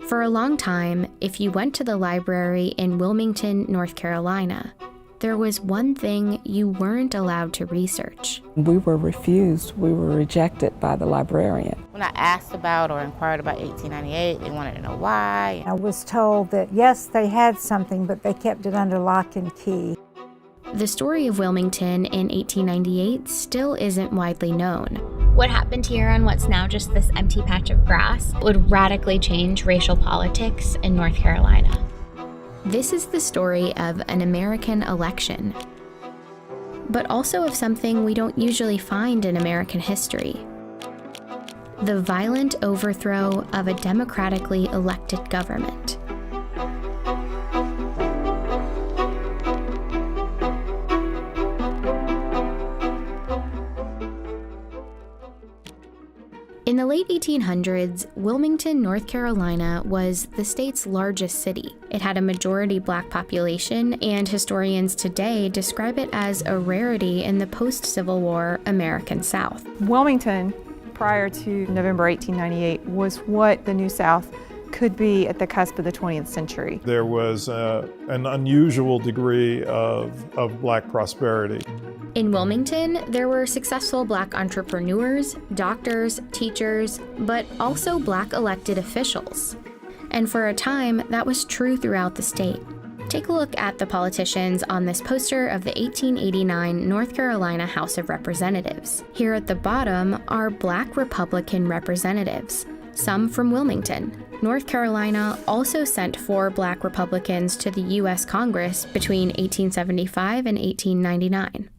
For a long time, if you went to the library in Wilmington, North Carolina, there was one thing you weren't allowed to research. We were refused. We were rejected by the librarian. When I asked about or inquired about 1898, they wanted to know why. I was told that, yes, they had something, but they kept it under lock and key. The story of Wilmington in 1898 still isn't widely known. What happened here on what's now just this empty patch of grass would radically change racial politics in North Carolina. This is the story of an American election, but also of something we don't usually find in American history: the violent overthrow of a democratically elected government. In the late 1800s, Wilmington, North Carolina was the state's largest city. It had a majority Black population, and historians today describe it as a rarity in the post-Civil War American South. Wilmington, prior to November 1898, was what the New South could be at the cusp of the 20th century. There was an unusual degree of Black prosperity. In Wilmington, there were successful Black entrepreneurs, doctors, teachers, but also Black elected officials. And for a time, that was true throughout the state. Take a look at the politicians on this poster of the 1889 North Carolina House of Representatives. Here at the bottom are Black Republican representatives, some from Wilmington. North Carolina also sent 4 Black Republicans to the U.S. Congress between 1875 and 1899.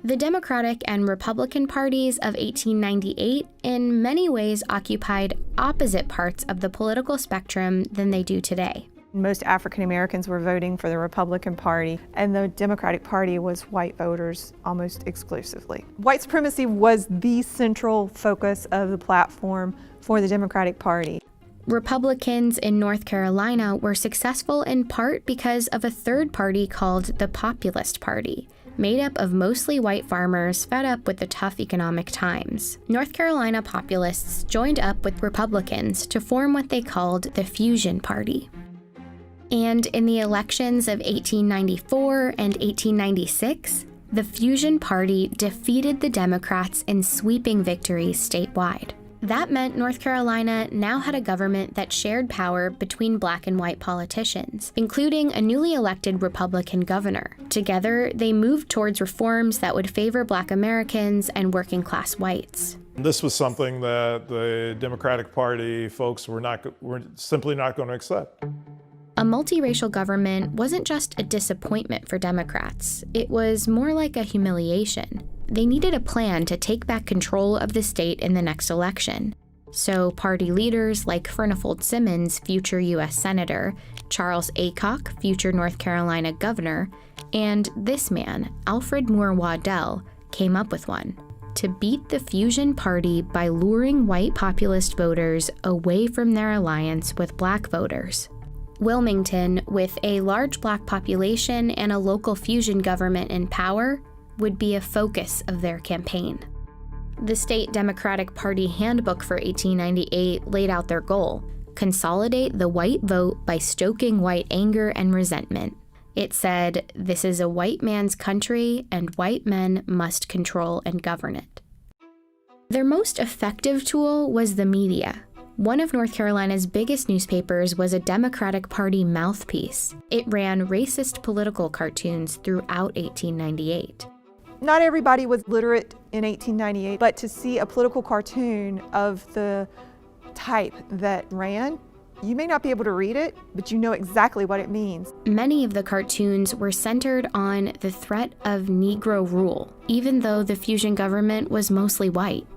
The Democratic and Republican parties of 1898 in many ways occupied opposite parts of the political spectrum than they do today. Most African Americans were voting for the Republican Party, and the Democratic Party was white voters almost exclusively. White supremacy was the central focus of the platform for the Democratic Party. Republicans in North Carolina were successful in part because of a third party called the Populist Party, made up of mostly white farmers fed up with the tough economic times. North Carolina populists joined up with Republicans to form what they called the Fusion Party. And in the elections of 1894 and 1896, the Fusion Party defeated the Democrats in sweeping victories statewide. That meant North Carolina now had a government that shared power between Black and white politicians, including a newly elected Republican governor. Together, they moved towards reforms that would favor Black Americans and working-class whites. This was something that the Democratic Party folks were simply not going to accept. A multiracial government wasn't just a disappointment for Democrats. It was more like a humiliation. They needed a plan to take back control of the state in the next election. So party leaders like Furnifold Simmons, future U.S. Senator, Charles Aycock, future North Carolina governor, and this man, Alfred Moore Waddell, came up with one: to beat the Fusion Party by luring white populist voters away from their alliance with Black voters. Wilmington, with a large Black population and a local fusion government in power, would be a focus of their campaign. The state Democratic Party handbook for 1898 laid out their goal: consolidate the white vote by stoking white anger and resentment. It said, "This is a white man's country, and white men must control and govern it." Their most effective tool was the media. One of North Carolina's biggest newspapers was a Democratic Party mouthpiece. It ran racist political cartoons throughout 1898. Not everybody was literate in 1898, but to see a political cartoon of the type that ran, you may not be able to read it, but you know exactly what it means. Many of the cartoons were centered on the threat of Negro rule, even though the fusion government was mostly white.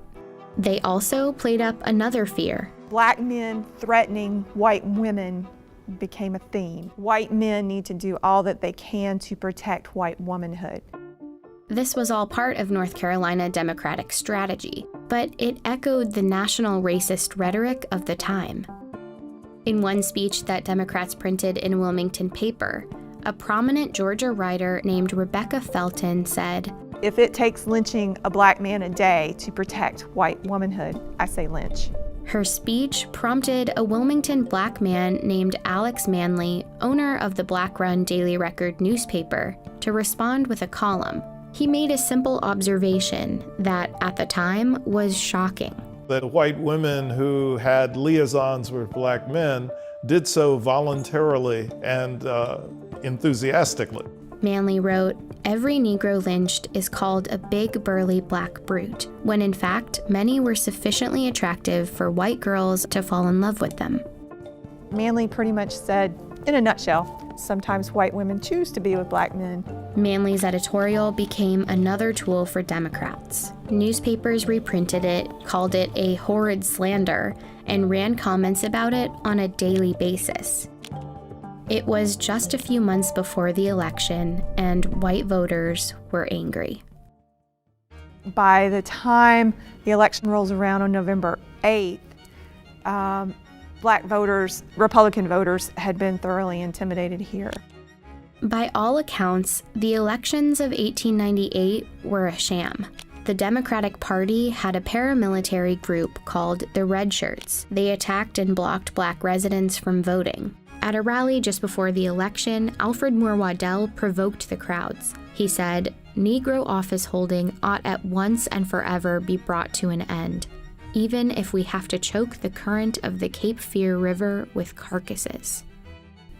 They also played up another fear. Black men threatening white women became a theme. White men need to do all that they can to protect white womanhood. This was all part of North Carolina Democratic strategy, but it echoed the national racist rhetoric of the time. In one speech that Democrats printed in Wilmington paper, a prominent Georgia writer named Rebecca Felton said, "If it takes lynching a Black man a day to protect white womanhood, I say lynch." Her speech prompted a Wilmington black man named Alex Manley, owner of the Black-run Daily Record newspaper, to respond with a column. He made a simple observation that, at the time, was shocking. That white women who had liaisons with black men did so voluntarily and enthusiastically. Manley wrote, "Every Negro lynched is called a big burly black brute, when in fact many were sufficiently attractive for white girls to fall in love with them." Manley pretty much said, in a nutshell, sometimes white women choose to be with black men. Manley's editorial became another tool for Democrats. Newspapers reprinted it, called it a horrid slander, and ran comments about it on a daily basis. It was just a few months before the election, and white voters were angry. By the time the election rolls around on November 8th, black voters, Republican voters, had been thoroughly intimidated here. By all accounts, the elections of 1898 were a sham. The Democratic Party had a paramilitary group called the Red Shirts. They attacked and blocked black residents from voting. At a rally just before the election, Alfred Moore Waddell provoked the crowds. He said, "Negro office holding ought at once and forever be brought to an end, even if we have to choke the current of the Cape Fear River with carcasses."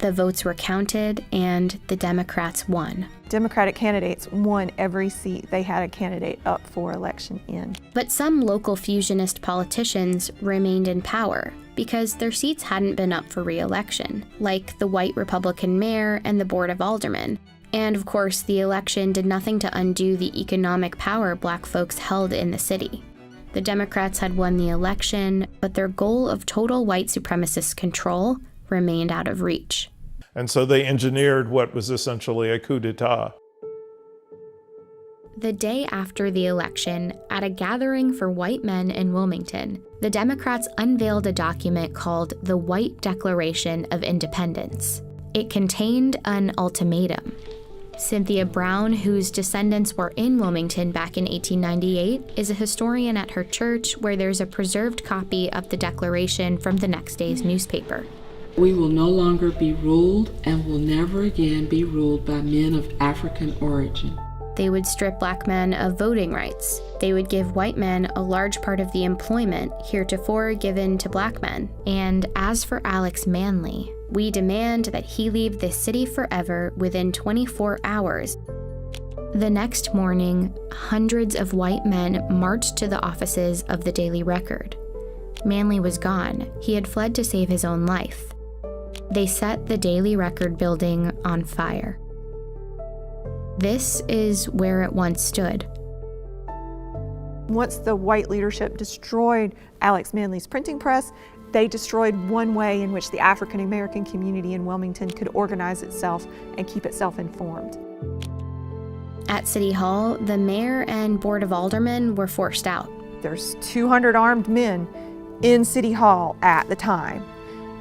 The votes were counted, and the Democrats won. Democratic candidates won every seat they had a candidate up for election in. But some local fusionist politicians remained in power because their seats hadn't been up for re-election, like the white Republican mayor and the Board of Aldermen. And of course, the election did nothing to undo the economic power black folks held in the city. The Democrats had won the election, but their goal of total white supremacist control remained out of reach. And so they engineered what was essentially a coup d'etat. The day after the election, at a gathering for white men in Wilmington, the Democrats unveiled a document called the White Declaration of Independence. It contained an ultimatum. Cynthia Brown, whose descendants were in Wilmington back in 1898, is a historian at her church where there's a preserved copy of the declaration from the next day's newspaper. "We will no longer be ruled and will never again be ruled by men of African origin." They would strip black men of voting rights. They would give white men a large part of the employment heretofore given to black men. And as for Alex Manley, "We demand that he leave this city forever within 24 hours. The next morning, hundreds of white men marched to the offices of the Daily Record. Manley was gone. He had fled to save his own life. They set the Daily Record building on fire. This is where it once stood. Once the white leadership destroyed Alex Manley's printing press, they destroyed one way in which the African American community in Wilmington could organize itself and keep itself informed. At City Hall, the mayor and Board of Aldermen were forced out. There's 200 armed men in City Hall at the time.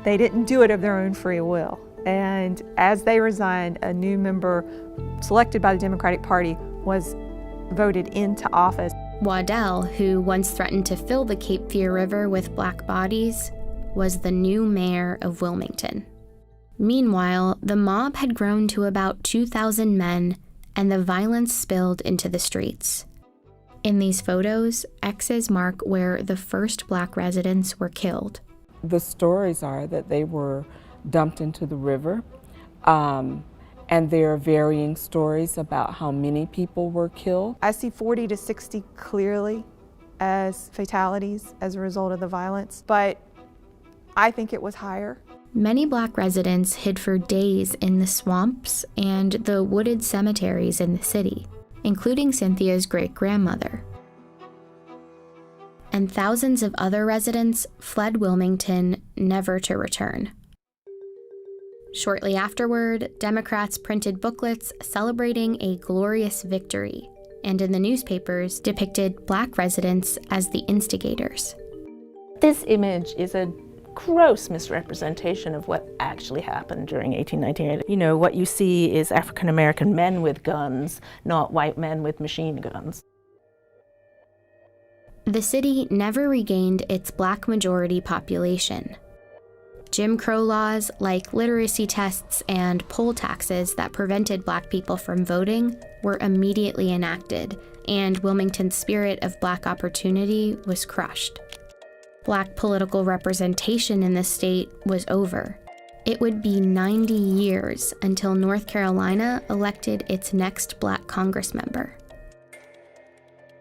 They didn't do it of their own free will. And as they resigned, a new member selected by the Democratic Party was voted into office. Waddell, who once threatened to fill the Cape Fear River with black bodies, was the new mayor of Wilmington. Meanwhile, the mob had grown to about 2,000 men, and the violence spilled into the streets. In these photos, X's mark where the first black residents were killed. The stories are that they were dumped into the river, and there are varying stories about how many people were killed. I see 40 to 60 clearly as fatalities as a result of the violence, but I think it was higher. Many black residents hid for days in the swamps and the wooded cemeteries in the city, including Cynthia's great-grandmother. And thousands of other residents fled Wilmington, never to return. Shortly afterward, Democrats printed booklets celebrating a glorious victory, and in the newspapers depicted black residents as the instigators. This image is a gross misrepresentation of what actually happened during 1898. You know, what you see is African American men with guns, not white men with machine guns. The city never regained its black majority population. Jim Crow laws like literacy tests and poll taxes that prevented black people from voting were immediately enacted, and Wilmington's spirit of black opportunity was crushed. Black political representation in the state was over. It would be 90 years until North Carolina elected its next black Congress member.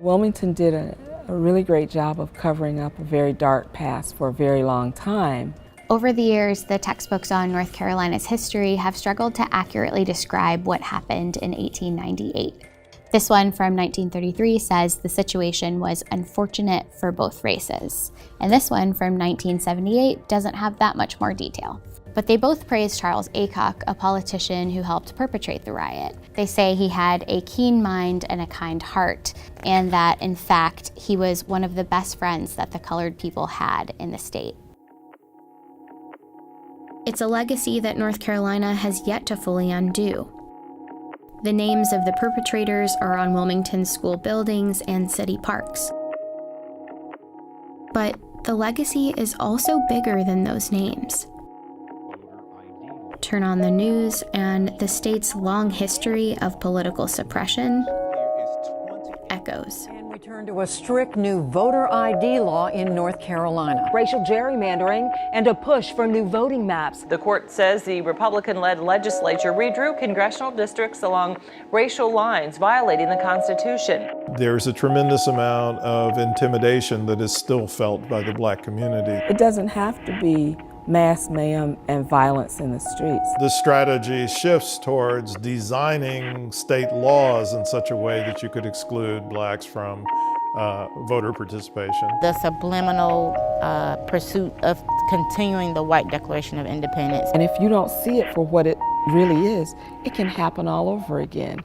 Wilmington did a really great job of covering up a very dark past for a very long time. Over the years, the textbooks on North Carolina's history have struggled to accurately describe what happened in 1898. This one from 1933 says the situation was unfortunate for both races. And this one from 1978 doesn't have that much more detail. But they both praise Charles Aycock, a politician who helped perpetrate the riot. They say he had a keen mind and a kind heart, and that, in fact, he was one of the best friends that the colored people had in the state. It's a legacy that North Carolina has yet to fully undo. The names of the perpetrators are on Wilmington's school buildings and city parks. But the legacy is also bigger than those names. Turn on the news, and the state's long history of political suppression echoes. We turn to a strict new voter ID law in North Carolina. Racial gerrymandering and a push for new voting maps. The court says the Republican-led legislature redrew congressional districts along racial lines, violating the Constitution. There's a tremendous amount of intimidation that is still felt by the black community. It doesn't have to be mass mayhem and violence in the streets. The strategy shifts towards designing state laws in such a way that you could exclude blacks from voter participation. The subliminal pursuit of continuing the white Declaration of Independence. And if you don't see it for what it really is, it can happen all over again.